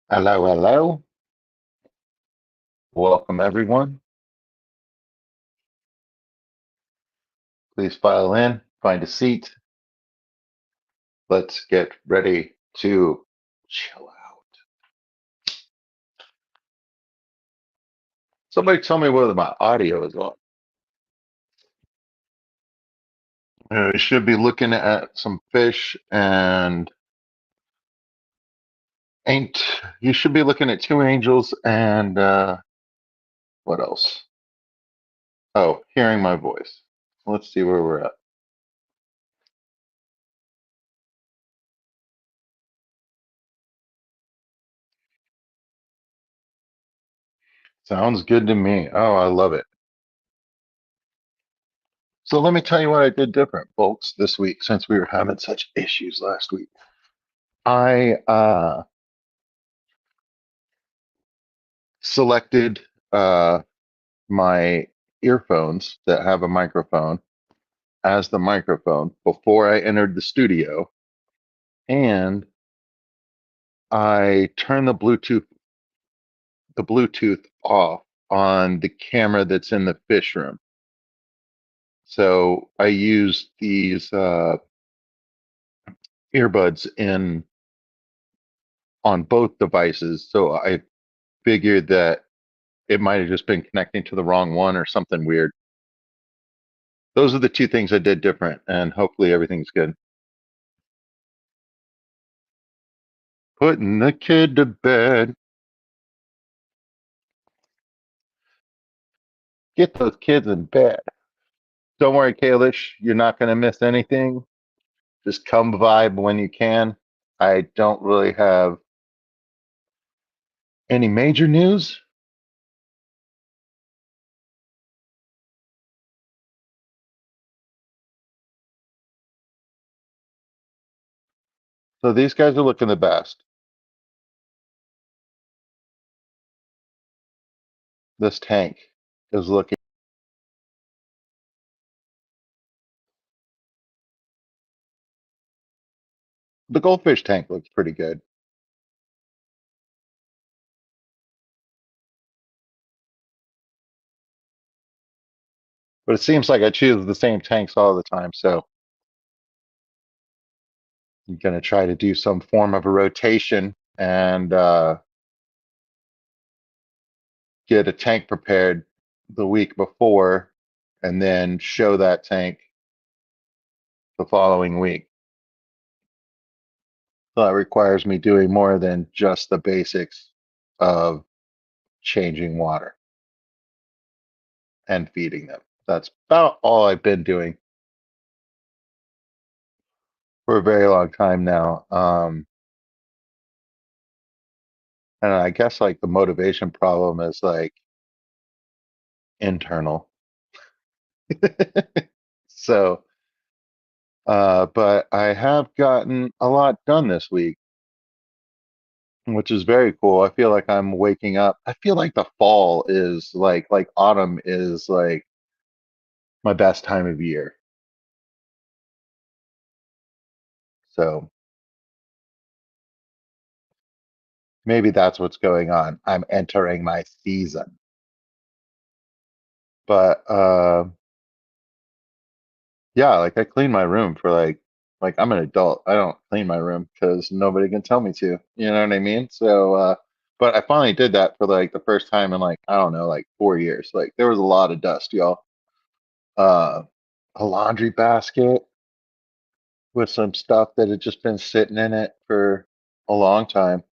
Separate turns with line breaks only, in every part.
Hello, hello. Welcome, everyone. Please file in, find a seat. Let's get ready to chill out. Somebody tell me whether my audio is on. You should be looking at some fish and ain't. You should be looking at two angels and what else? Oh, hearing my voice. Let's see where we're at. Sounds good to me. Oh, I love it. So let me tell you what I did different, folks, this week since we were having such issues last week. I selected my earphones that have a microphone as the microphone before I entered the studio, and I turned the Bluetooth off on the camera that's in the fish room. So I used these earbuds in on both devices. So I figured that it might have just been connecting to the wrong one or something weird. Those are the two things I did different, and hopefully everything's good. Putting the kid to bed. Get those kids in bed. Don't worry, Kalish, you're not going to miss anything. Just come vibe when you can. I don't really have any major news. So these guys are looking the best. This tank is looking. The goldfish tank looks pretty good. But it seems like I choose the same tanks all the time. So I'm going to try to do some form of a rotation and get a tank prepared the week before and then show that tank the following week. So that requires me doing more than just the basics of changing water and feeding them. That's about all I've been doing for a very long time now. And I guess like the motivation problem is like internal. So, but I have gotten a lot done this week, which is very cool. I feel like I'm waking up. I feel like the fall is like autumn is like my best time of year. So maybe that's what's going on. I'm entering my season. But yeah, like I clean my room for like I'm an adult. I don't clean my room because nobody can tell me to. You know what I mean? So but I finally did that for like the first time in like I don't know, like 4 years. Like there was a lot of dust, y'all. Uh a laundry basket with some stuff that had just been sitting in it for a long time.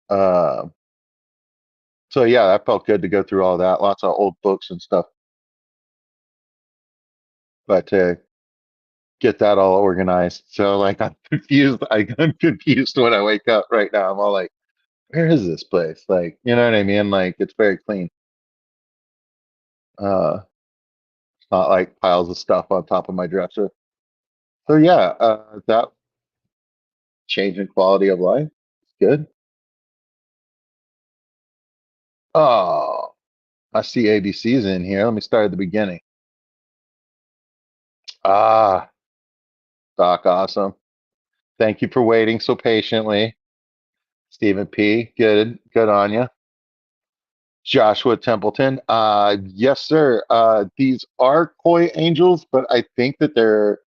Uh so yeah, that felt good to go through all that. Lots of old books and stuff. But get that all organized. So like I'm confused. I'm confused when I wake up right now. I'm all like, where is this place? Like, you know what I mean? Like it's very clean. It's not like piles of stuff on top of my dresser. So yeah, that change in quality of life is good. Oh, I see ABC's in here. Let me start at the beginning. Ah, Doc, awesome. Thank you for waiting so patiently. Stephen P. Good on you. Joshua Templeton. Yes, sir. These are koi angels, but I think that they're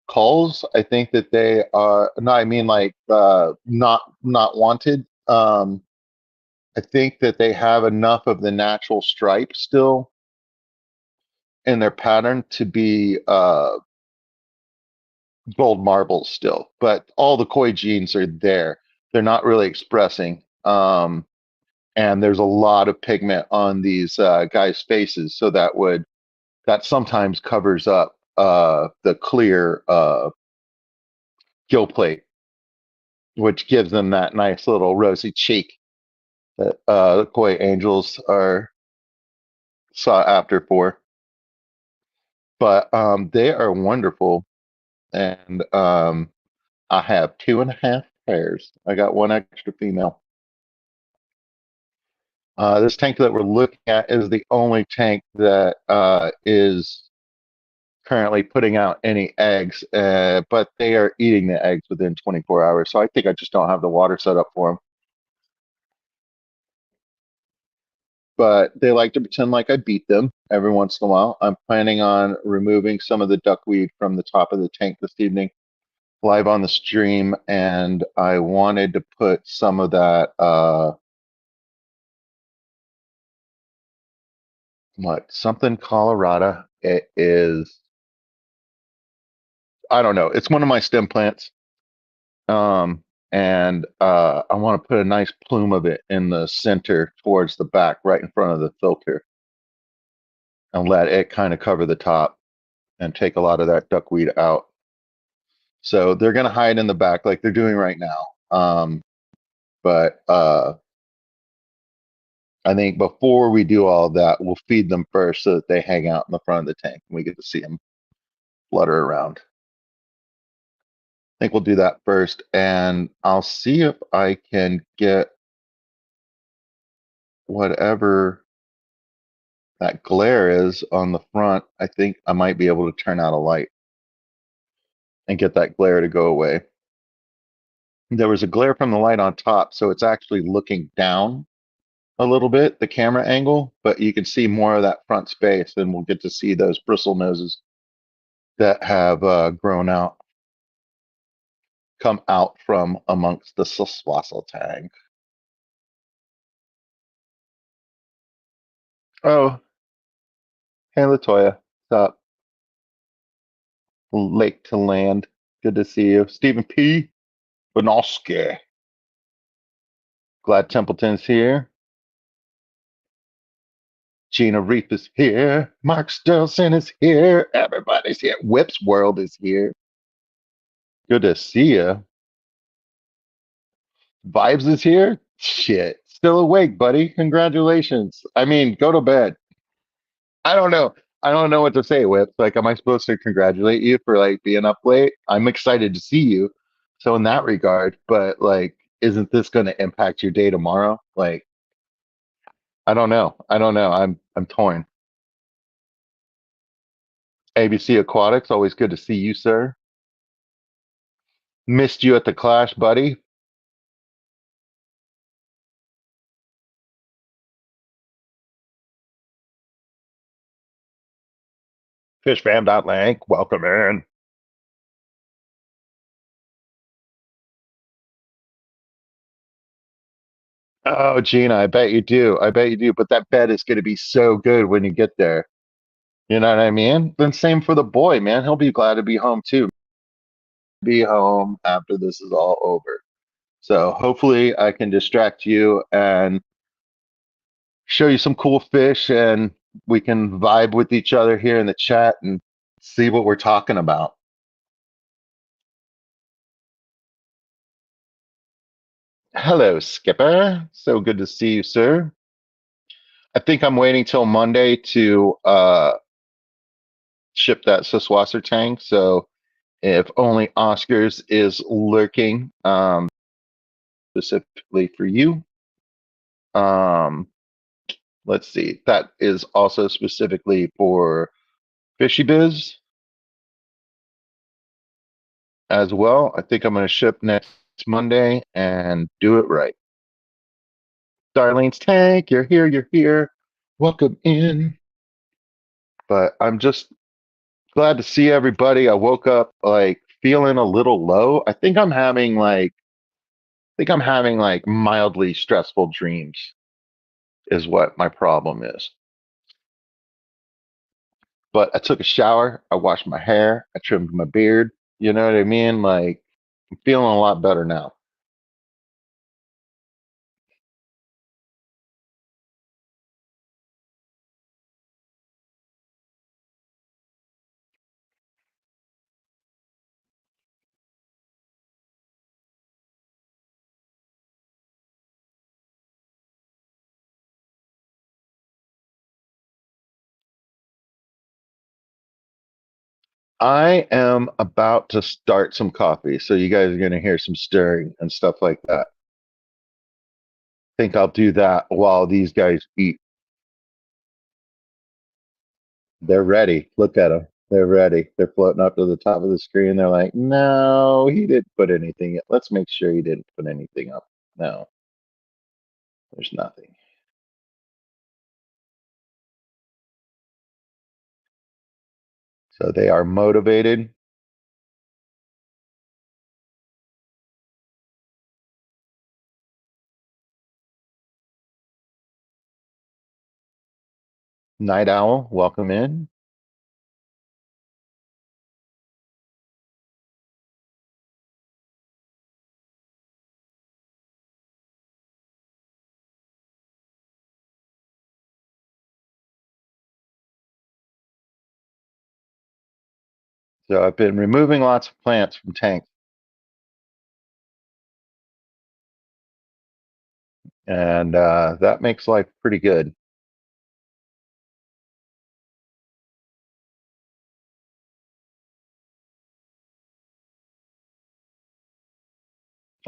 culls. I think that they are no, I mean like not wanted. I think that they have enough of the natural stripe still in their pattern to be gold marbles still, but all the koi genes are there. They're not really expressing. And there's a lot of pigment on these guys' faces, so that sometimes covers up the clear gill plate, which gives them that nice little rosy cheek that the koi angels are sought after for. But they are wonderful, and I have 2.5 pairs. I got one extra female. This tank that we're looking at is the only tank that is currently putting out any eggs, but they are eating the eggs within 24 hours. So I think I just don't have the water set up for them. But they like to pretend like I beat them every once in a while. I'm planning on removing some of the duckweed from the top of the tank this evening, live on the stream, and I wanted to put some of that something Colorado. It is, I don't know. It's one of my stem plants. And I want to put a nice plume of it in the center towards the back, right in front of the filter, and let it kind of cover the top and take a lot of that duckweed out. So they're going to hide in the back like they're doing right now. But I think before we do all of that, we'll feed them first so that they hang out in the front of the tank and we get to see them flutter around. I think we'll do that first, and I'll see if I can get whatever that glare is on the front. I think I might be able to turn out a light and get that glare to go away. There was a glare from the light on top, so it's actually looking down a little bit, the camera angle, but you can see more of that front space, and we'll get to see those bristle noses that have grown out, come out from amongst the Saswasel tank. Oh, hey Latoya, what's up? Lake to land. Good to see you. Stephen P. Benoski. Glad Templeton's here. Gina Reef is here. Mark Stelson is here. Everybody's here. Whip's World is here. Good to see you. Vibes is here. Shit. Still awake, buddy. Congratulations. I mean, go to bed. I don't know. I don't know what to say, Whip. Like, am I supposed to congratulate you for like being up late? I'm excited to see you. So in that regard, but like, isn't this going to impact your day tomorrow? Like, I don't know. I don't know. I'm torn. ABC Aquatics, always good to see you, sir. Missed you at the Clash, buddy. Fishfam.lank, welcome in. Oh, Gina, I bet you do. I bet you do. But that bed is going to be so good when you get there. You know what I mean? Then same for the boy, man. He'll be glad to be home too. Be home after this is all over. So hopefully I can distract you and show you some cool fish, and we can vibe with each other here in the chat and see what we're talking about. Hello, Skipper. So good to see you, sir. I think I'm waiting till Monday to ship that Siswasser tank. So if only Oscars is lurking, specifically for you. Let's see. That is also specifically for Fishy Biz as well. I think I'm going to ship next Monday and do it right. Darlene's tank, you're here, you're here. Welcome in. But I'm just glad to see everybody. I woke up like feeling a little low. I think I'm having like mildly stressful dreams is what my problem is. But I took a shower, I washed my hair, I trimmed my beard. You know what I mean? Like I'm feeling a lot better now. I am about to start some coffee, so you guys are going to hear some stirring and stuff like that. Think I'll do that while these guys eat. They're ready. Look at them. They're ready. They're floating up to the top of the screen. They're like, no, he didn't put anything. Let's make sure he didn't put anything up. No, there's nothing. So they are motivated. Night Owl, welcome in. So I've been removing lots of plants from tanks, and that makes life pretty good.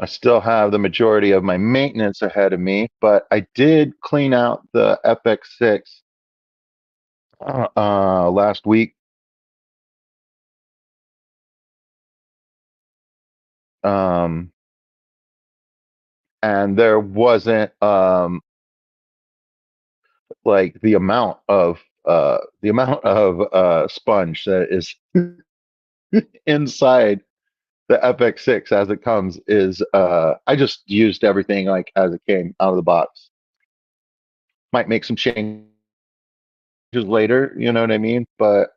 I still have the majority of my maintenance ahead of me, but I did clean out the FX6 last week. Um, and there wasn't like the amount of sponge that is inside the FX6 as it comes is I just used everything like as it came out of the box. Might make some changes later, you know what I mean? But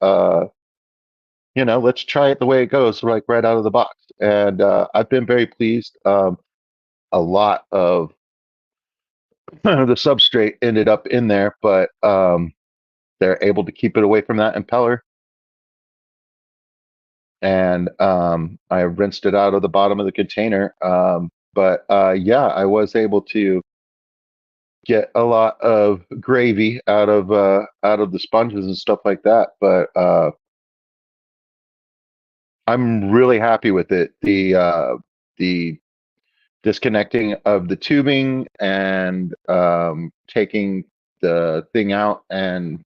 let's try it the way it goes, like right out of the box. And I've been very pleased. A lot of the substrate ended up in there, but they're able to keep it away from that impeller. And I rinsed it out of the bottom of the container. But yeah, I was able to get a lot of gravy out of the sponges and stuff like that. But I'm really happy with it. The disconnecting of the tubing and taking the thing out and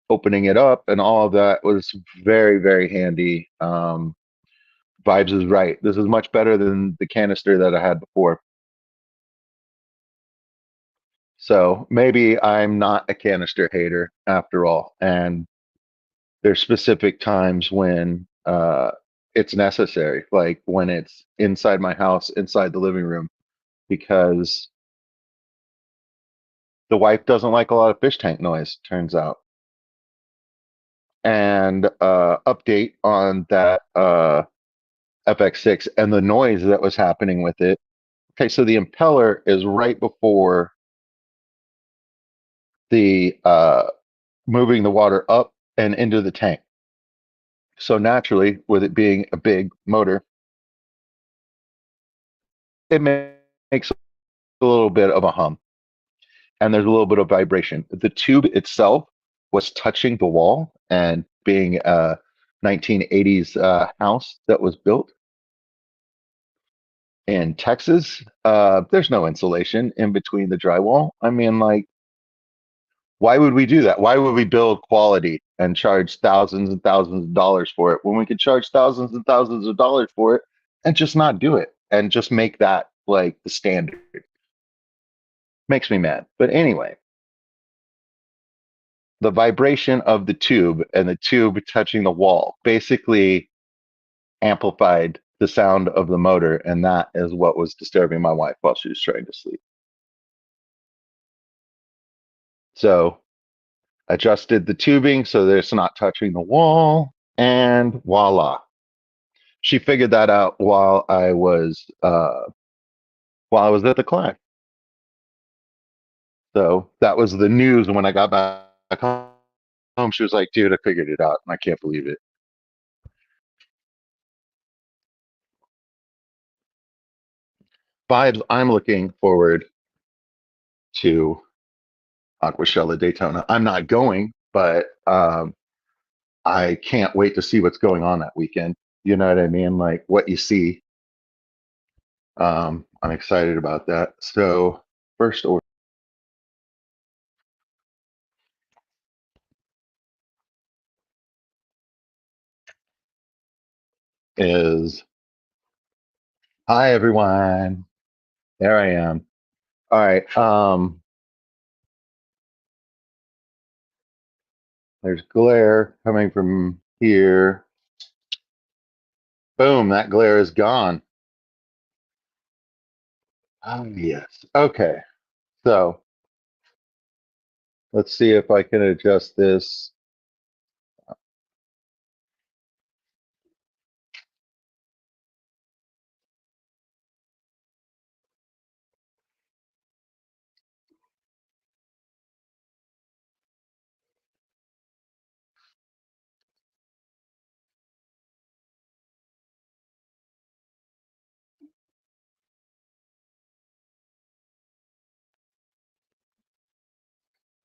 opening it up and all of that was very, very handy. Vibes is right. This is much better than the canister that I had before. So maybe I'm not a canister hater after all. And there's specific times when it's necessary, like when it's inside my house, inside the living room, because the wife doesn't like a lot of fish tank noise, turns out. And update on that FX6 and the noise that was happening with it. Okay, so the impeller is right before the moving the water up and into the tank. So naturally, with it being a big motor, it makes a little bit of a hum and there's a little bit of vibration. The tube itself was touching the wall and being a 1980s house that was built in Texas, there's no insulation in between the drywall. I mean, like, why would we do that? Why would we build quality and charge thousands and thousands of dollars for it when we could charge thousands and thousands of dollars for it and just not do it and just make that like the standard? Makes me mad. But anyway, the vibration of the tube and the tube touching the wall basically amplified the sound of the motor, and that is what was disturbing my wife while she was trying to sleep. So adjusted the tubing so that it's not touching the wall, and voila. She figured that out while I was at the clinic. So that was the news. And when I got back home, she was like, "Dude, I figured it out, and I can't believe it." Vibes. I'm looking forward to Aquashella Daytona. I'm not going, but I can't wait to see what's going on that weekend. You know what I mean? Like what you see. I'm excited about that. So first order is hi everyone. There I am. All right. There's glare coming from here. Boom, that glare is gone. Oh yes. Okay. So let's see if I can adjust this.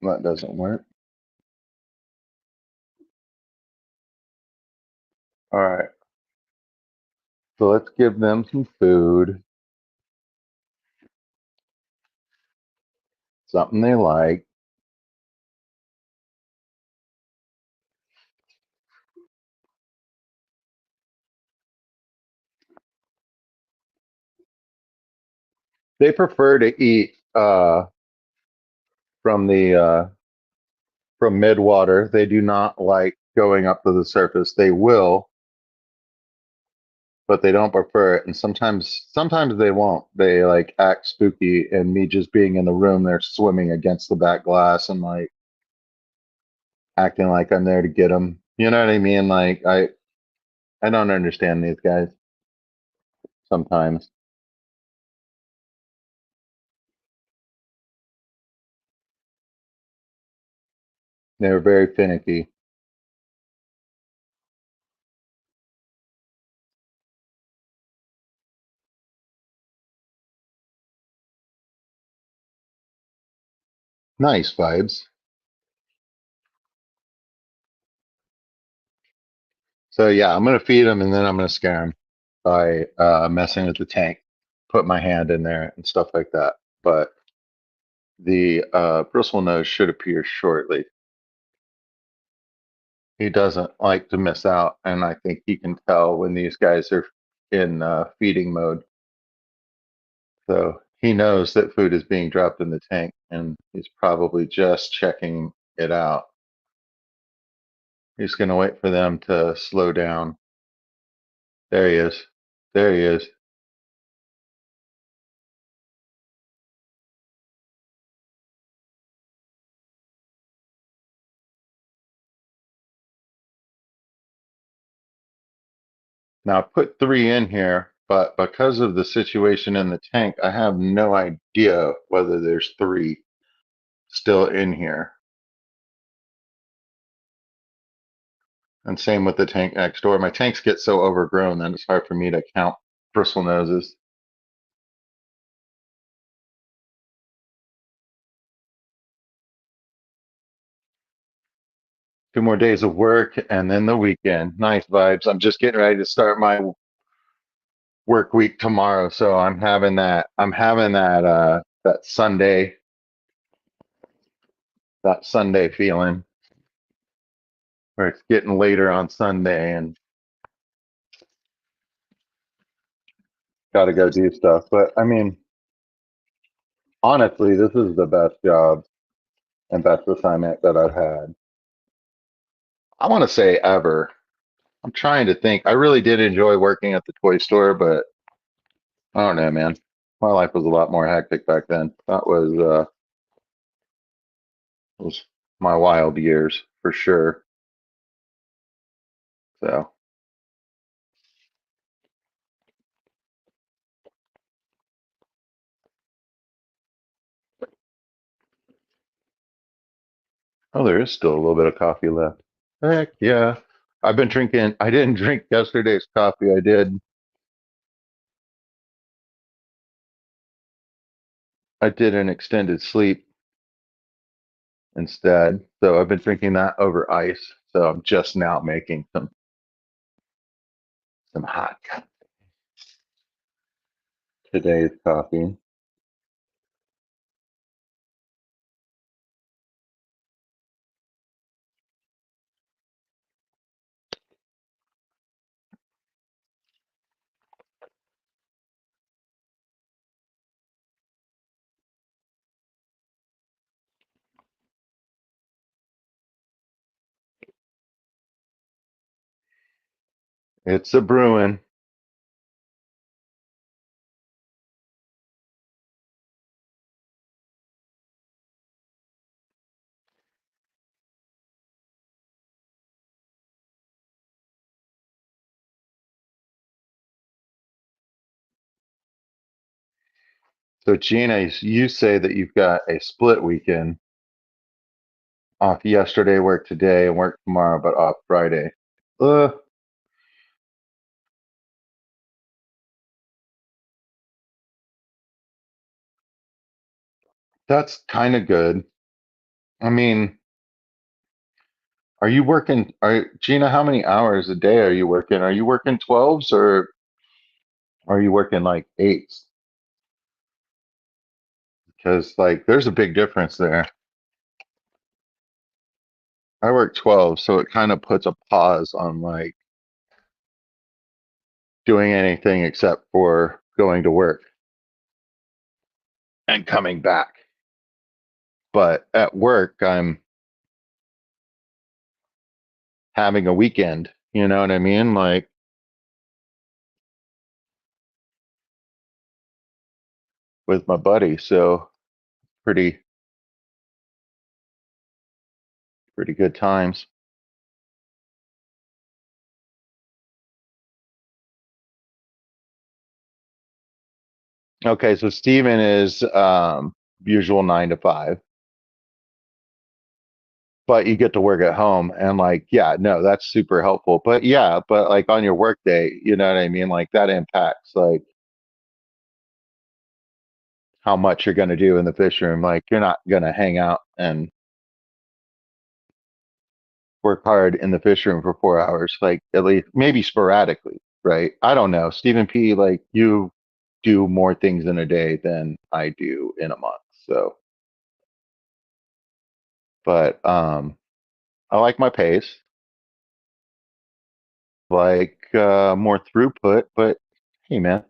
That doesn't work. All right. So let's give them some food, something they like. They prefer to eat from the from midwater. They do not like going up to the surface. They will, but they don't prefer it. And sometimes they won't. They like act spooky, and me just being in the room, they're swimming against the back glass and like acting like I'm there to get them. You know what I mean? Like I don't understand these guys sometimes. They're very finicky. Nice vibes. So yeah, I'm gonna feed them and then I'm gonna scare them by messing with the tank, put my hand in there and stuff like that. But the bristlenose should appear shortly. He doesn't like to miss out, and I think he can tell when these guys are in feeding mode. So he knows that food is being dropped in the tank, and he's probably just checking it out. He's going to wait for them to slow down. There he is. There he is. Now I put three in here, but because of the situation in the tank, I have no idea whether there's three still in here. And same with the tank next door. My tanks get so overgrown that it's hard for me to count bristle noses. 2 more days of work and then the weekend. Nice vibes. I'm just getting ready to start my work week tomorrow, so I'm having that. That Sunday feeling where it's getting later on Sunday and got to go do stuff. But I mean, Honestly, this is the best job and best assignment that I've had. I want to say ever. I'm trying to think. I really did enjoy working at the toy store, but I don't know, man. My life was a lot more hectic back then. That was my wild years for sure. So, oh, there is still a little bit of coffee left. Heck yeah. I've been drinking. I didn't drink yesterday's coffee. I did an extended sleep instead. So I've been drinking that over ice. So I'm just now making some hot today's coffee. It's a brewing. So Gina, you say that you've got a split weekend, off yesterday, work today, and work tomorrow, but off Friday. Uh, that's kind of good. I mean, are you working? Gina, how many hours a day are you working? Are you working 12s or are you working like eights? Because like there's a big difference there. I work 12, so it kind of puts a pause on like doing anything except for going to work and coming back. But at work, I'm having a weekend. You know what I mean? Like with my buddy. So pretty pretty good times. Okay, so Steven is usual 9 to 5, but you get to work at home and like, yeah, no, that's super helpful. But yeah, but like on your work day, you know what I mean? Like that impacts like how much you're gonna do in the fish room. Like you're not gonna hang out and work hard in the fish room for 4 hours, like at least maybe sporadically, right? I don't know. Stephen P, like you do more things in a day than I do in a month. So, but I like my pace, like more throughput, but hey man,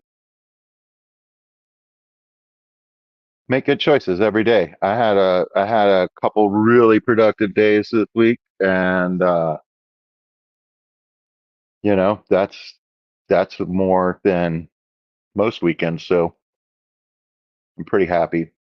make good choices every day. I had a couple really productive days this week and that's more than most weekends, so I'm pretty happy.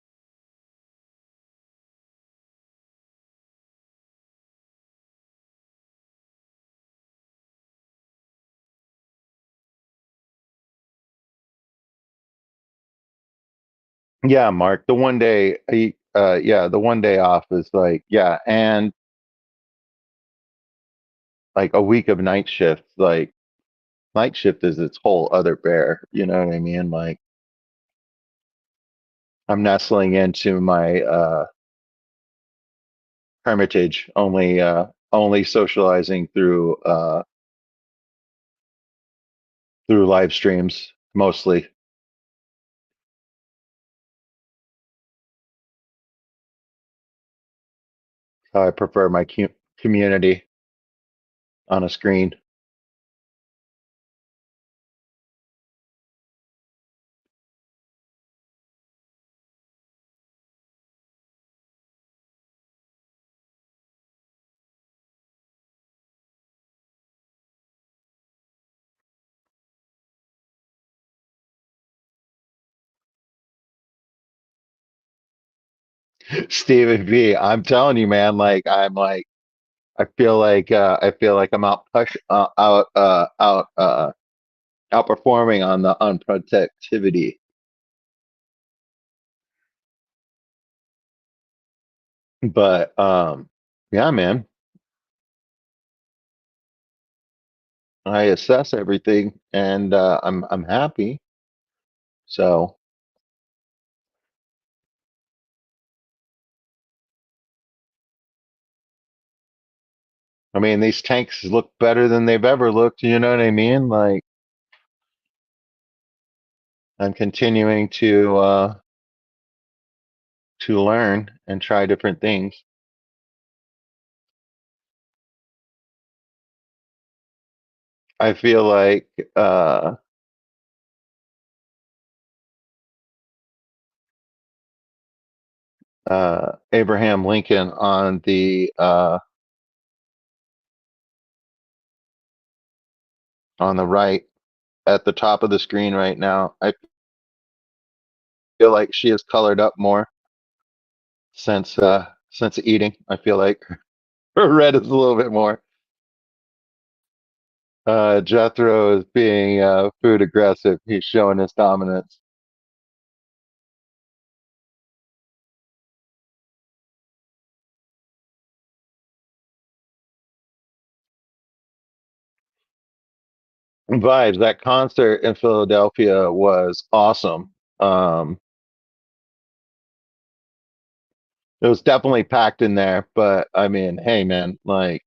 Yeah, Mark, the one day, yeah, the one day off is like, yeah, and like a week of night shift, like night shift is its whole other bear. You know what I mean? Like I'm nestling into my hermitage, only socializing through live streams mostly. I prefer my community on a screen. Stephen V. I'm telling you, man. Like I'm like I feel like I'm outperforming on the unprotectivity. But yeah, man. I assess everything, and I'm happy. So I mean, these tanks look better than they've ever looked. You know what I mean? Like I'm continuing to learn and try different things. I feel like uh, Abraham Lincoln on the right at the top of the screen right now. I feel like she has colored up more since eating. I feel like her red is a little bit more. Jethro is being food aggressive. He's showing his dominance. Vibes. That concert in Philadelphia was awesome. Um, it was definitely packed in there, but I mean, hey, man, like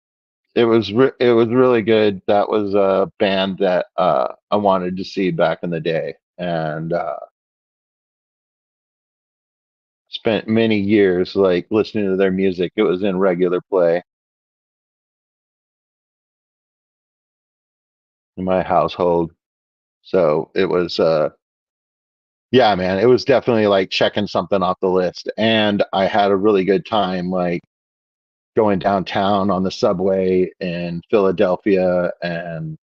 it was really good. That was a band that I wanted to see back in the day, and spent many years like listening to their music. It was in regular play in my household, so it was yeah, man, it was definitely like checking something off the list, and I had a really good time like going downtown on the subway in Philadelphia, and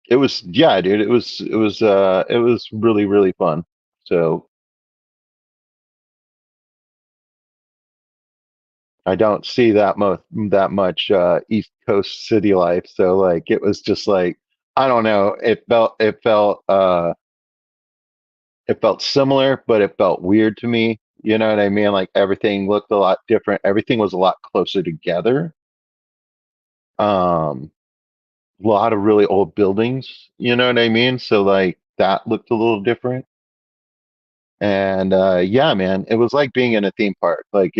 it was yeah, dude, it was really really fun. So I don't see that much East Coast city life. So like it was just like I don't know. It felt similar, but it felt weird to me. You know what I mean? Like everything looked a lot different. Everything was a lot closer together. Um, a lot of really old buildings. You know what I mean? So like that looked a little different. And yeah, man, it was like being in a theme park. Like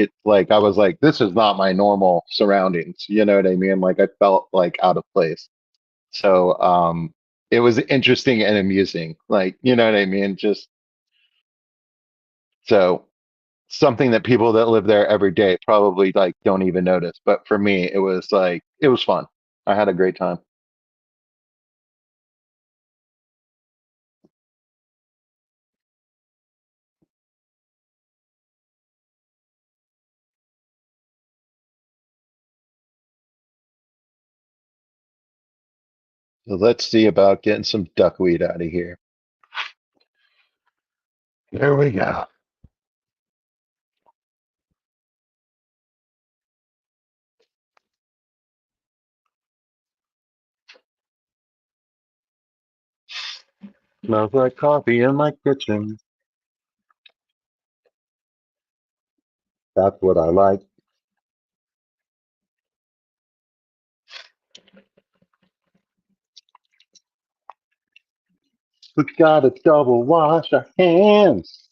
I was like, this is not my normal surroundings. You know what I mean? Like I felt like out of place. So it was interesting and amusing. Like, you know what I mean? Just so something that people that live there every day probably like don't even notice. But for me, it was like it was fun. I had a great time. So let's see about getting some duckweed out of here. There we go. Smells like coffee in my kitchen. That's what I like. We gotta double wash our hands.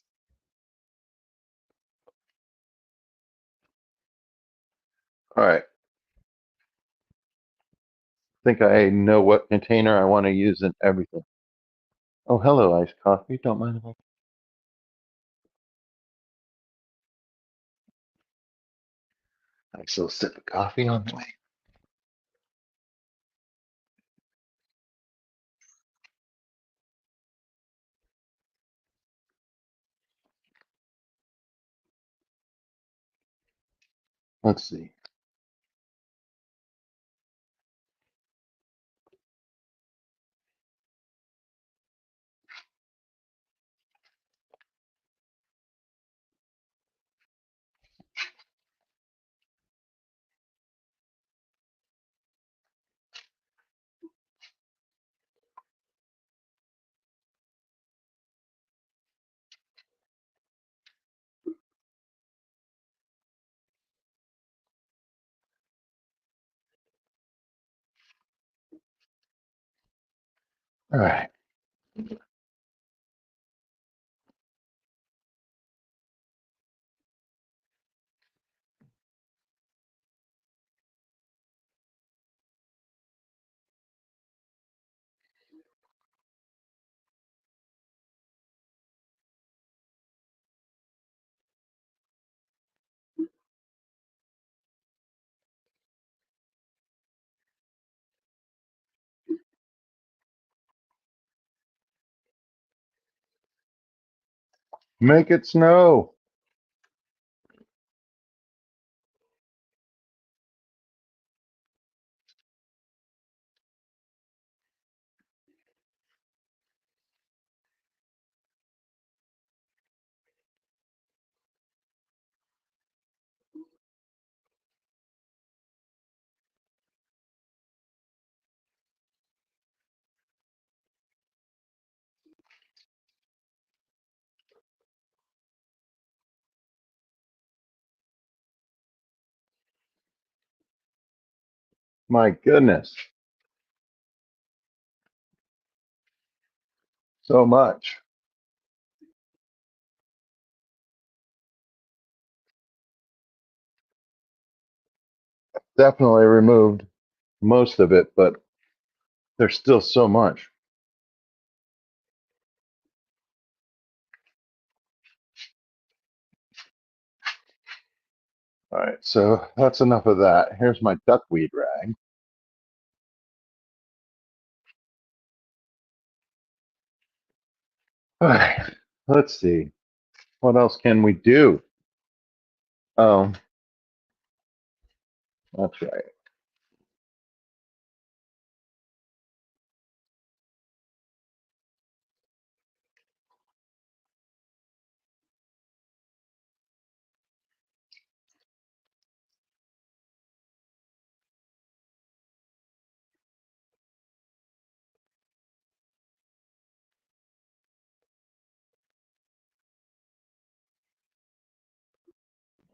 All right. I think I know what container I want to use in everything. Oh, hello, iced coffee. Don't mind if I nice little sip of coffee on the way. Let's see. All right. Make it snow. My goodness. So much. Definitely removed most of it, but there's still so much. All right, so that's enough of that. Here's my duckweed rag. All right, let's see. What else can we do? Oh, that's right.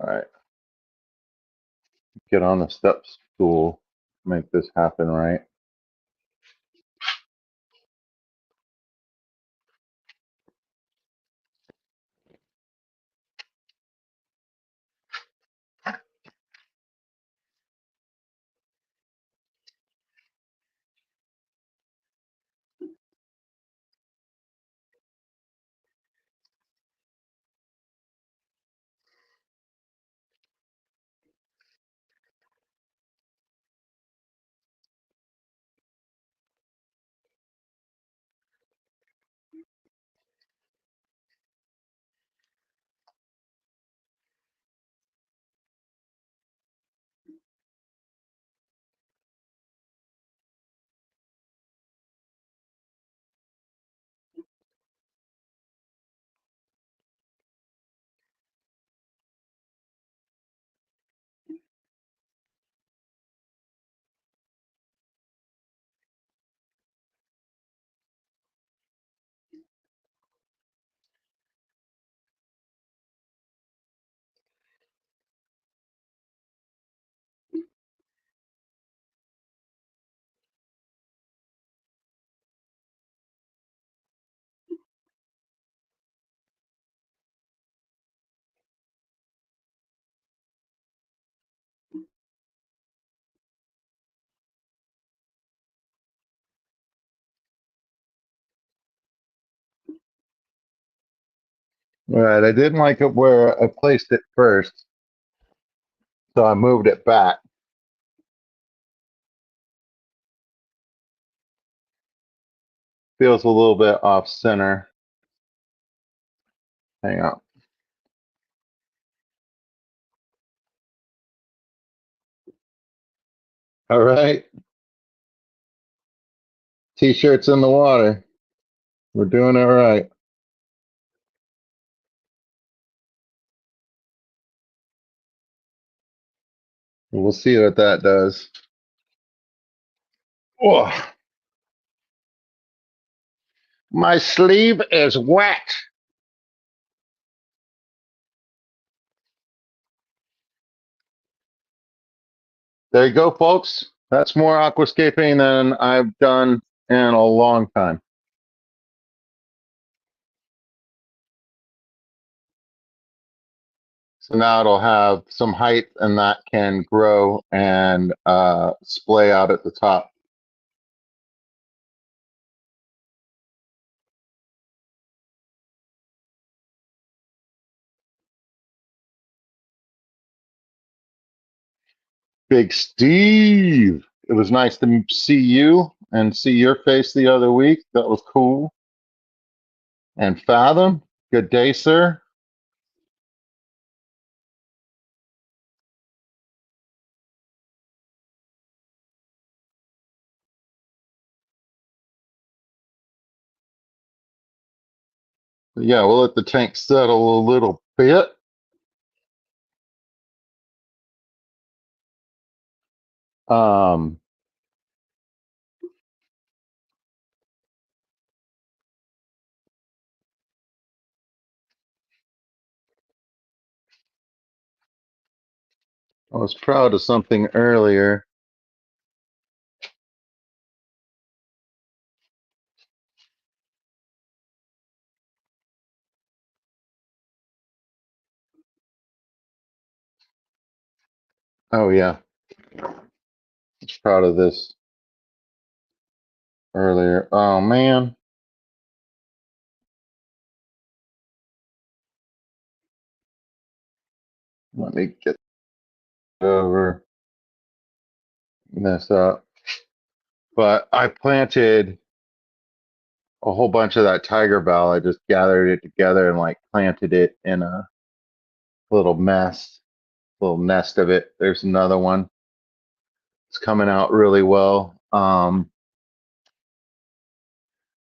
All right, get on the step stool. Make this happen right. All right, I didn't like it where I placed it first, so I moved it back. Feels a little bit off center. Hang on. All right, t-shirts in the water. We're doing it right. We'll see what that does. Oh, my sleeve is wet. There you go, folks. That's more aquascaping than I've done in a long time. So now it'll have some height and that can grow and splay out at the top. Big Steve, it was nice to see you and see your face the other week. That was cool. And Fathom, good day, sir. Yeah, we'll let the tank settle a little bit. Um, I was proud of something earlier. Oh yeah, I was proud of this earlier. Oh man, let me get over this up. But I planted a whole bunch of that tiger bell. I just gathered it together and like planted it in a little mess, little nest of it. There's another one. It's coming out really well.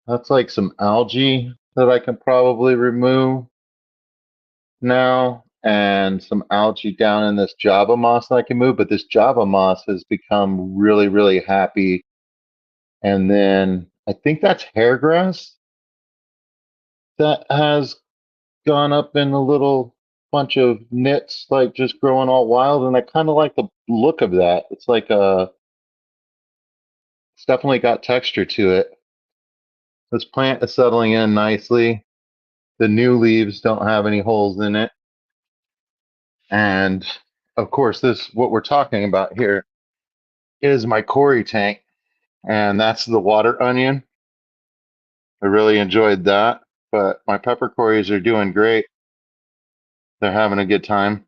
That's like some algae that I can probably remove now, and some algae down in this Java moss that I can move. But this Java moss has become really, really happy. And then I think that's hair grass that has gone up in a little bunch of nits, like just growing all wild. And I kind of like the look of that. It's like it's definitely got texture to it. This plant is settling in nicely. The new leaves don't have any holes in it. And of course, this, what we're talking about here, is my Cory tank. And that's the water onion. I really enjoyed that. But my pepper Corys are doing great. They're having a good time.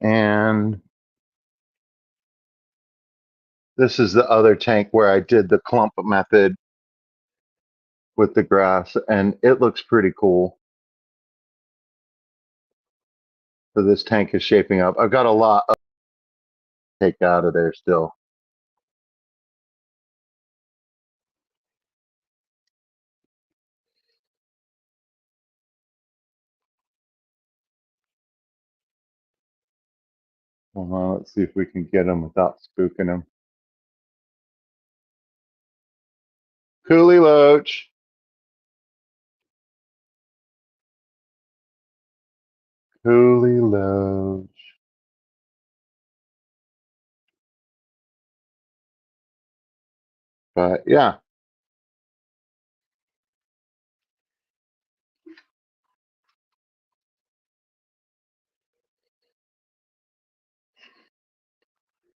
And this is the other tank where I did the clump method with the grass, and it looks pretty cool. So this tank is shaping up. I've got a lot of take out of there still. Let's see if we can get them without spooking them. Coolie Loach. Coolie Loach. But yeah,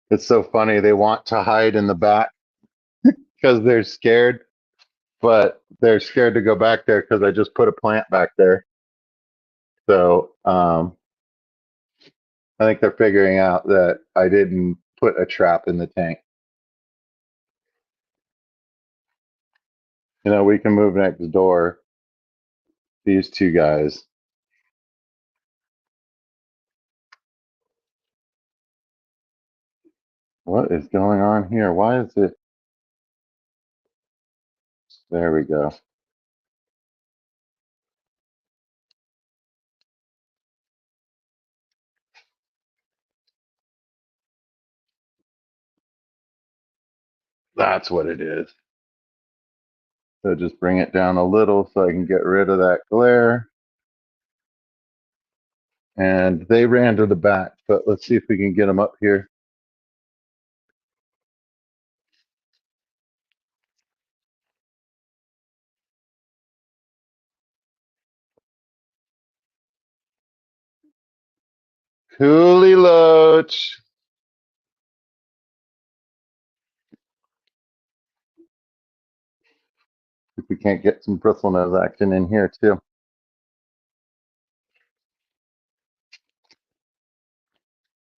it's so funny. They want to hide in the back because they're scared, but they're scared to go back there because I just put a plant back there. So I think they're figuring out that I didn't put a trap in the tank. You know, we can move next door. These two guys. What is going on here? Why is it? There we go. That's what it is. So just bring it down a little so I can get rid of that glare. And they ran to the back, but let's see if we can get them up here. Coolie Loach. If we can't get some bristlenose action in here too.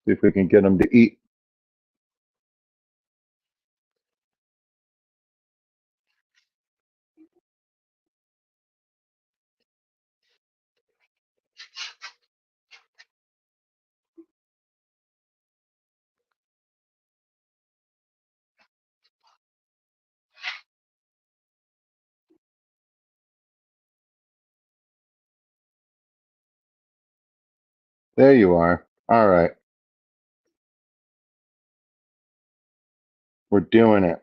See if we can get them to eat. There you are. All right. We're doing it.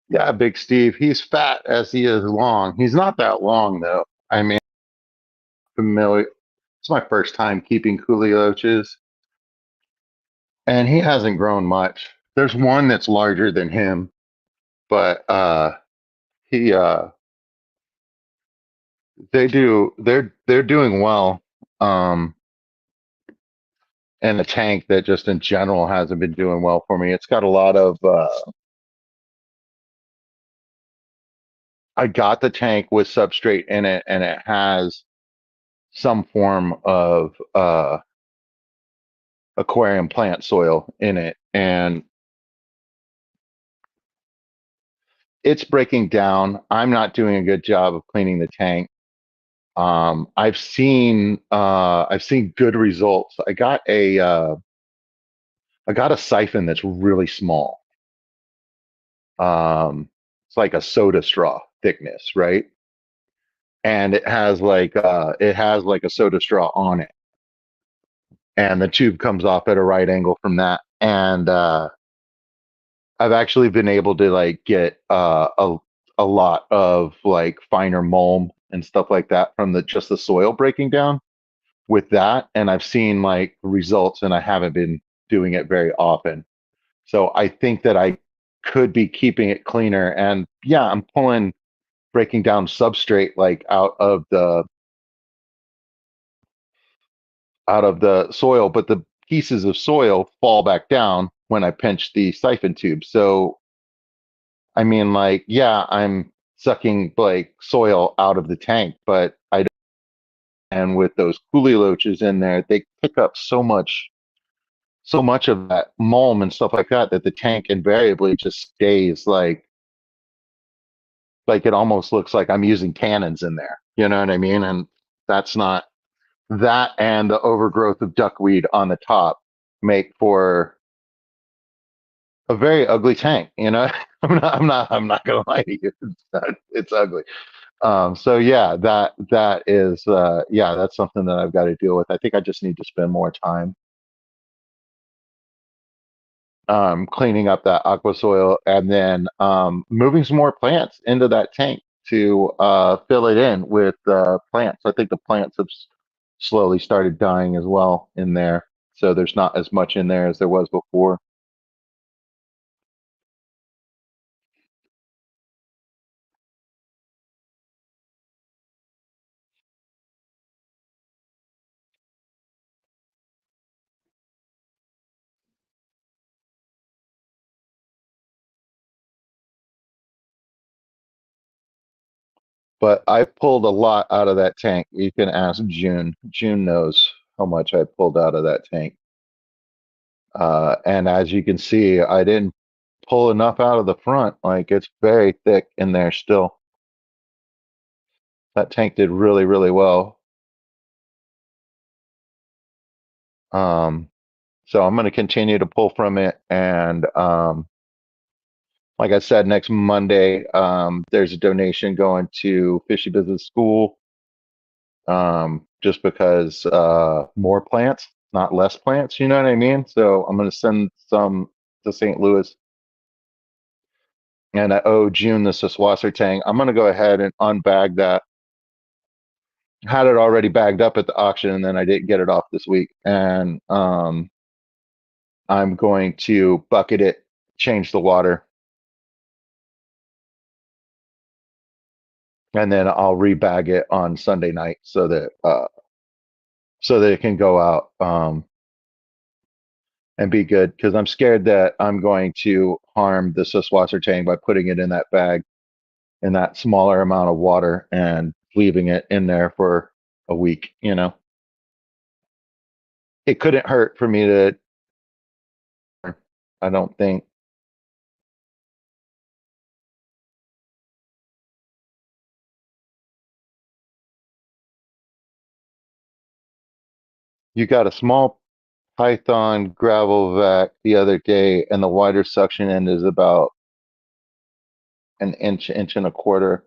Yeah, Big Steve. He's fat as he is long. He's not that long though. I mean, familiar. It's my first time keeping Coolie Loaches, and he hasn't grown much. There's one that's larger than him, but he they're doing well. Um, and a tank that just in general hasn't been doing well for me. It's got a lot of I got the tank with substrate in it, and it has some form of aquarium plant soil in it, and it's breaking down. I'm not doing a good job of cleaning the tank. I've seen good results. I got a siphon that's really small. It's like a soda straw thickness, right? And it has like a soda straw on it, and the tube comes off at a right angle from that. And I've actually been able to like get a lot of like finer mulm and stuff like that from the just the soil breaking down with that, and I've seen like results, and I haven't been doing it very often. So I think that I could be keeping it cleaner. And yeah, I'm pulling breaking down substrate like out of the soil, but the pieces of soil fall back down when I pinch the siphon tube. So I mean, like, yeah, I'm sucking like soil out of the tank, but I don't. And with those coolie loaches in there, they pick up so much of that mulm and stuff like that, that the tank invariably just stays like it almost looks like I'm using cannons in there. You know what I mean? And that's not that, and the overgrowth of duckweed on the top make for a very ugly tank. You know, I'm not gonna lie to you. It's ugly. So yeah, that is yeah, that's something that I've got to deal with. I think I just need to spend more time cleaning up that aqua soil, and then moving some more plants into that tank to fill it in with plants. I think the plants have slowly started dying as well in there, so there's not as much in there as there was before. But I pulled a lot out of that tank. You can ask June. June knows how much I pulled out of that tank. And as you can see, I didn't pull enough out of the front. Like, it's very thick in there still. That tank did really, really well. Um, so I'm going to continue to pull from it. And like I said, next Monday, there's a donation going to Fishy Business School, just because more plants, not less plants. You know what I mean? So I'm going to send some to St. Louis. And I owe June the Siswasser tank. I'm going to go ahead and unbag that. Had it already bagged up at the auction, and then I didn't get it off this week. And I'm going to bucket it change the water, and then I'll rebag it on Sunday night so that it can go out and be good. Because I'm scared that I'm going to harm the Swiss tank by putting it in that bag in that smaller amount of water and leaving it in there for a week. It couldn't hurt for me to. I don't think you got a small Python gravel vac the other day, and the wider suction end is about an inch and a quarter,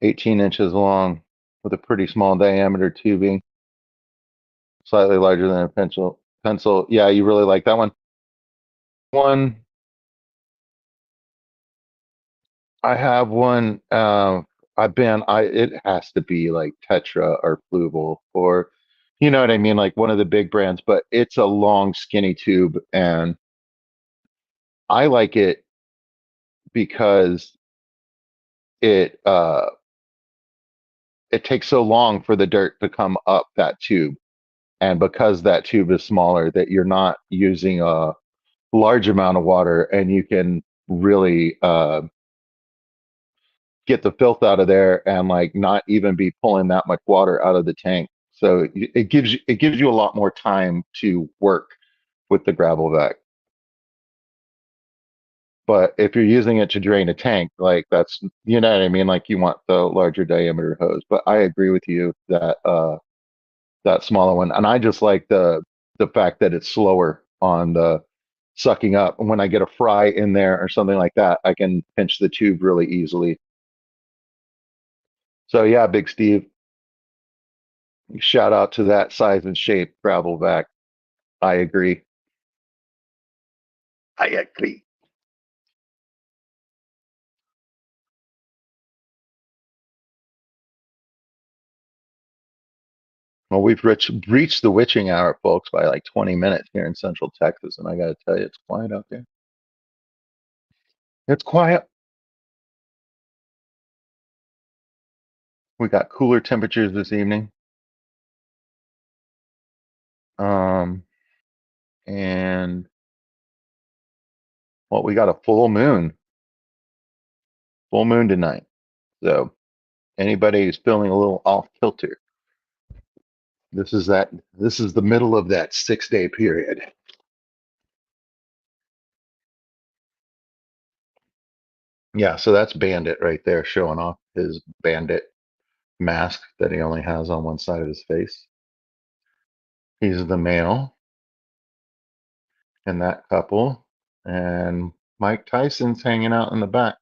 18 inches long, with a pretty small diameter tubing, slightly larger than a pencil. Pencil, yeah, you really like that one. One, I have one. It has to be like Tetra or Fluval or, you know what I mean, like one of the big brands. But it's a long, skinny tube, and I like it because it uh it takes so long for the dirt to come up that tube. And because that tube is smaller, that you're not using a large amount of water, and you can really get the filth out of there and like not even be pulling that much water out of the tank. So it gives you a lot more time to work with the gravel vac. But if you're using it to drain a tank, like that's, you know what I mean, like you want the larger diameter hose. But I agree with you that that smaller one, and I just like the fact that it's slower on the sucking up. And when I get a fry in there or something like that, I can pinch the tube really easily. So yeah, Big Steve, shout out to that size and shape gravel vac. I agree. I agree. Well, we've reached the witching hour, folks, by like 20 minutes here in Central Texas, and I got to tell you, it's quiet out there. It's quiet. We got cooler temperatures this evening, um, and well, we got a full moon tonight. So anybody who's feeling a little off kilter, this is that. This is the middle of that 6 day period. Yeah, so that's Bandit right there showing off his bandit mask that he only has on one side of his face. He's the male in that couple, and Mike Tyson's hanging out in the back.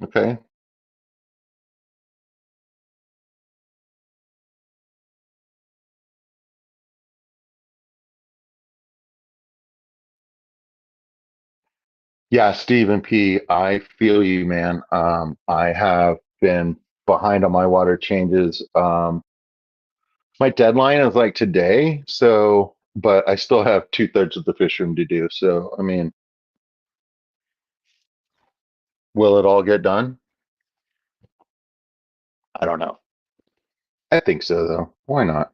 Okay. Yeah, Stephen P. I feel you, man. I have been behind on my water changes. My deadline is like today, so but I still have 2/3 of the fish room to do. So I mean, will it all get done? I don't know. I think so though. Why not?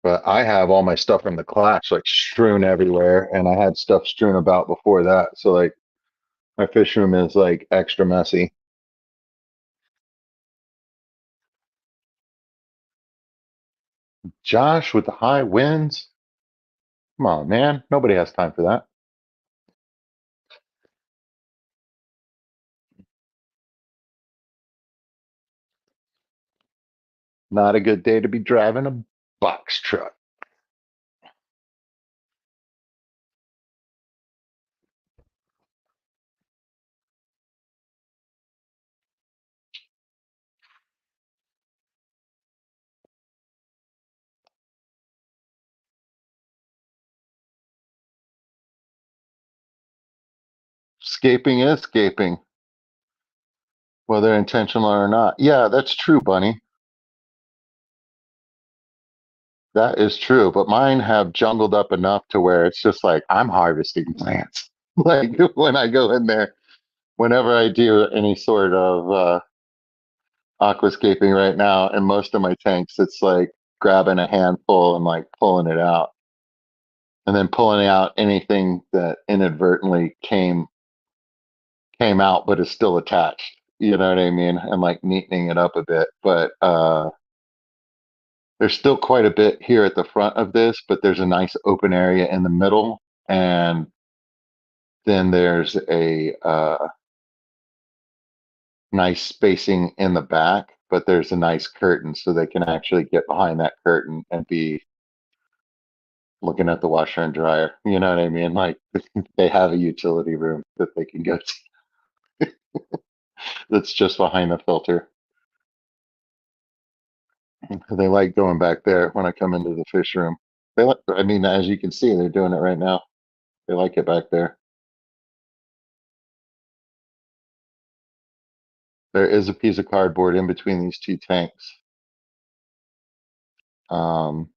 But I have all my stuff from the class like strewn everywhere, and I had stuff strewn about before that. So like my fish room is like extra messy. Josh with the high winds. Come on, man. Nobody has time for that. Not a good day to be driving a box truck. Escaping is escaping. whether intentional or not. Yeah, that's true, Bunny. That is true. But mine have jungled up enough to where it's just like I'm harvesting plants. Like when I go in there, whenever I do any sort of aquascaping right now, in most of my tanks, it's like grabbing a handful and like pulling it out, and then pulling out anything that inadvertently came out but is still attached. You know what I mean? And like neatening it up a bit. But there's still quite a bit here at the front of this, but there's a nice open area in the middle, and then there's a nice spacing in the back, but there's a nice curtain so they can actually get behind that curtain and be looking at the washer and dryer. You know what I mean? Like they have a utility room that they can go to that's just behind the filter. They like going back there when I come into the fish room. They like, I mean, as you can see, they're doing it right now. They like it back there. There is a piece of cardboard in between these two tanks. Um,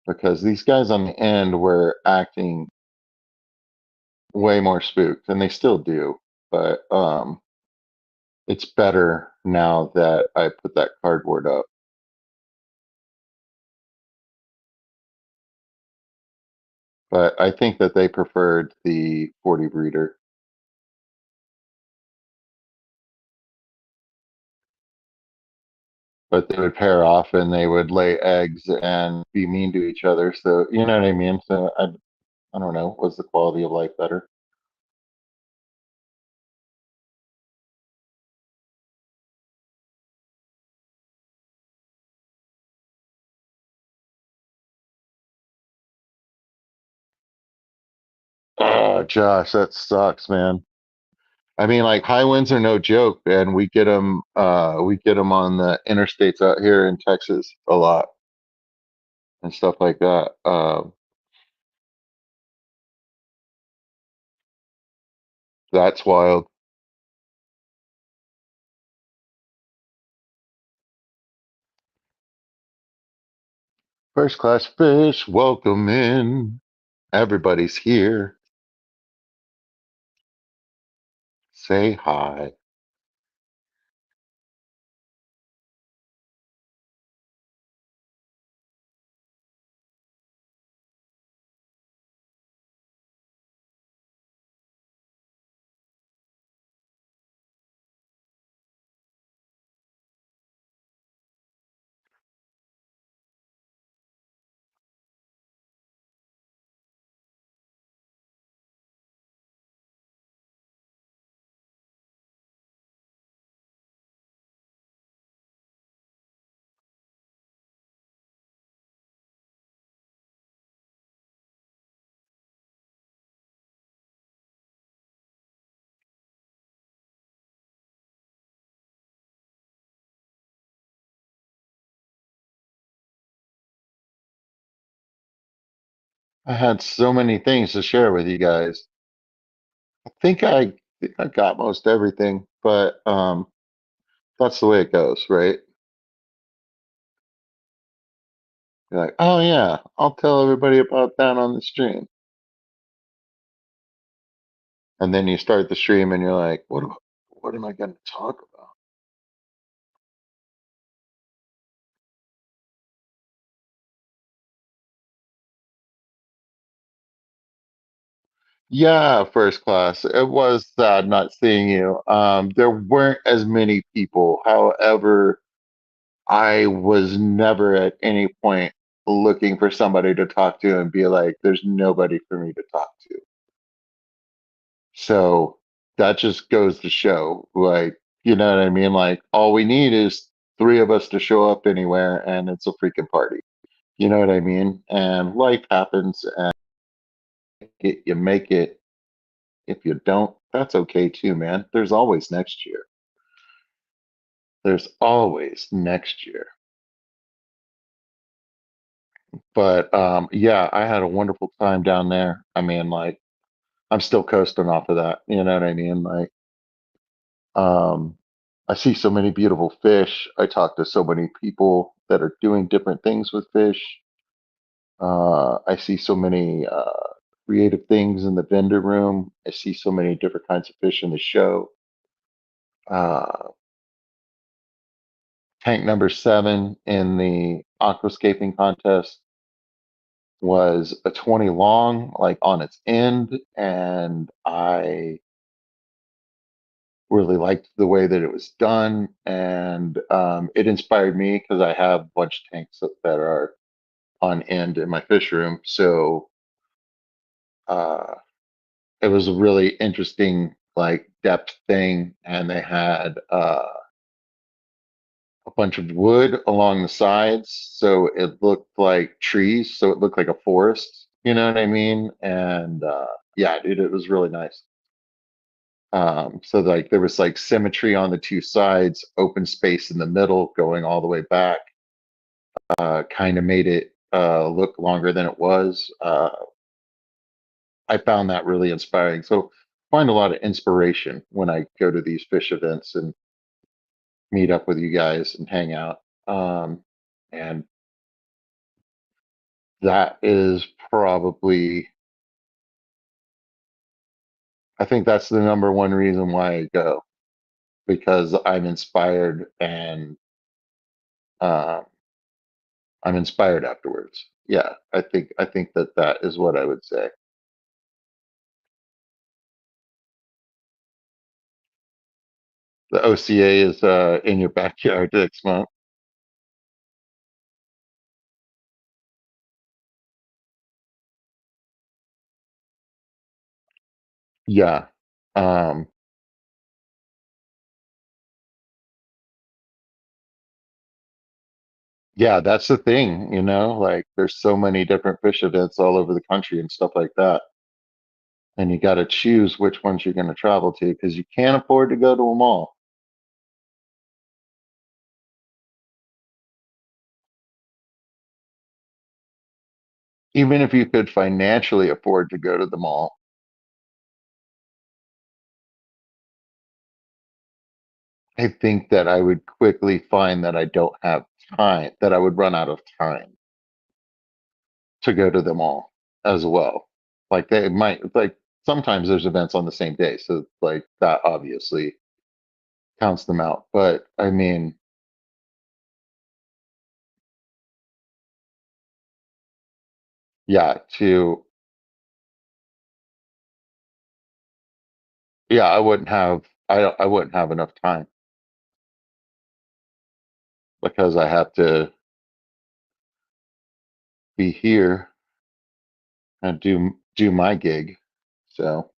because these guys on the end were acting way more spooked, and they still do, but it's better now that I put that cardboard up. But I think that they preferred the 40 breeder. But they would pair off and they would lay eggs and be mean to each other. So you know what I mean. So I don't know. Was the quality of life better? Oh, Josh, that sucks, man. I mean, like high winds are no joke, and we get them. We get them on the interstates out here in Texas a lot and stuff like that. That's wild. First class fish, welcome in. Everybody's here. Say hi. I had so many things to share with you guys. I think I got most everything, but that's the way it goes, right? You're like, oh yeah, I'll tell everybody about that on the stream. And then you start the stream and you're like, what am I going to talk about? Yeah, first class. It was sad not seeing you. There weren't as many people. However, I was never at any point looking for somebody to talk to and be like, there's nobody for me to talk to. So that just goes to show, like, you know what I mean? Like, all we need is three of us to show up anywhere and it's a freaking party. You know what I mean? And life happens and you make it. If you don't, that's okay too, man. There's always next year. There's always next year. But yeah, I had a wonderful time down there. I mean, like, I'm still coasting off of that. You know what I mean? Like, Um, I see so many beautiful fish. I talk to so many people that are doing different things with fish. I see so many creative things in the vendor room. I see so many different kinds of fish in the show. Uh, Tank number 7 in the aquascaping contest was a 20 long, like on its end, and I really liked the way that it was done, and it inspired me because I have a bunch of tanks that are on end in my fish room. So uh, it was a really interesting, like depth thing, and they had a bunch of wood along the sides, so it looked like trees, so it looked like a forest. You know what I mean? And yeah, dude, it was really nice. So like there was like symmetry on the two sides, open space in the middle, going all the way back. Kind of made it look longer than it was. I found that really inspiring. So find a lot of inspiration when I go to these fish events and meet up with you guys and hang out. And that is probably, I think that's the number one reason why I go, because I'm inspired, and uh, I'm inspired afterwards. Yeah, I think that that is what I would say. The OCA is in your backyard next month. Yeah. Um, yeah, that's the thing, like there's so many different fish events all over the country and stuff like that. And you got to choose which ones you're going to travel to because you can't afford to go to them all. Even if you could financially afford to go to them all, I think that I would quickly find that I don't have time, that I would run out of time to go to them all as well. Like they might, like sometimes there's events on the same day. So like that obviously counts them out. But I mean, yeah, yeah, I wouldn't have enough time because I have to be here and do my gig. So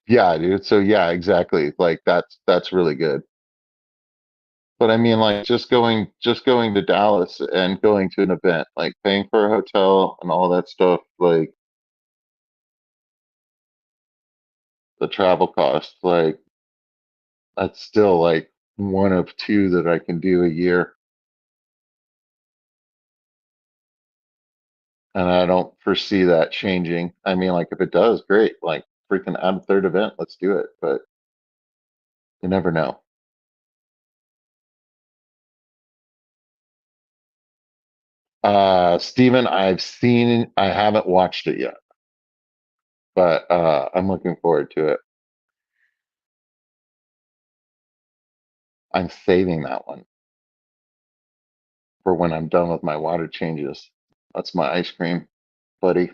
yeah, dude. So yeah, exactly. Like that's really good. But I mean, like just going to Dallas and going to an event, like paying for a hotel and all that stuff, like the travel cost, like that's still like one of two that I can do a year, and I don't foresee that changing. I mean, like if it does, great. Like freaking add a third event, let's do it. But you never know. Steven, I haven't watched it yet, but I'm looking forward to it. I'm saving that one for when I'm done with my water changes. That's my ice cream, buddy.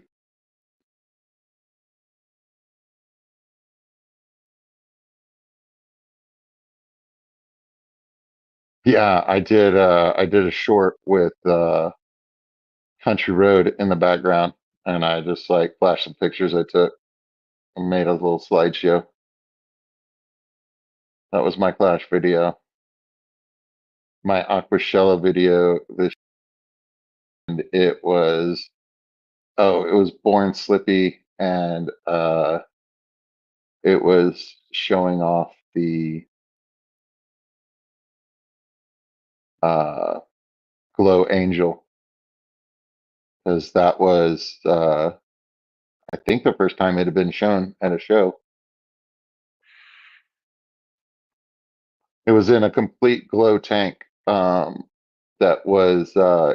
Yeah, I did a short with Country Road in the background, and I just like flashed some pictures I took and made a little slideshow. That was my Clash video. My Aquashella video, this and it was it was Born Slippy, and it was showing off the uh Glow Angel, because that was, I think, the first time it had been shown at a show. It was in a complete glow tank, that was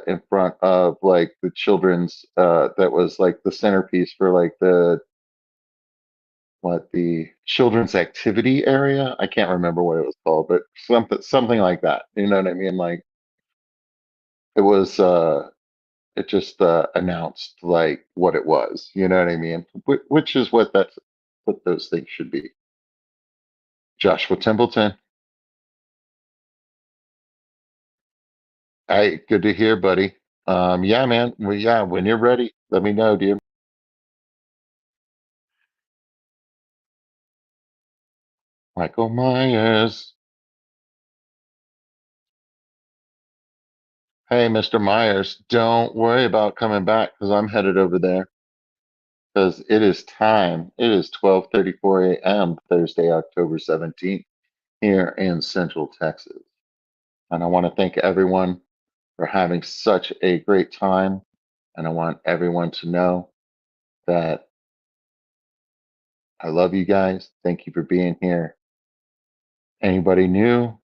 in front of like the children's, that was like the centerpiece for like the children's activity area. I can't remember what it was called, but something like that. You know what I mean? Like it was, it just announced like what it was. You know what I mean? Which is what those things should be. Joshua Templeton. Hey, good to hear, buddy. Yeah, man. Well, yeah, when you're ready, let me know, dude. Michael Myers. Hey, Mr. Myers, don't worry about coming back because I'm headed over there because it is time. It is 12:34 a.m. Thursday, October 17th here in Central Texas. And I want to thank everyone for having such a great time. And I want everyone to know that I love you guys. Thank you for being here. Anybody new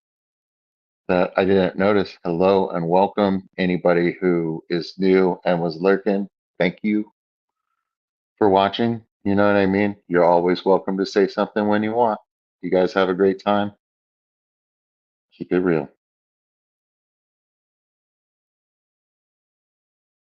that I didn't notice, hello and welcome. Anybody who is new and was lurking, thank you for watching. You know what I mean? You're always welcome to say something when you want. You guys have a great time. Keep it real.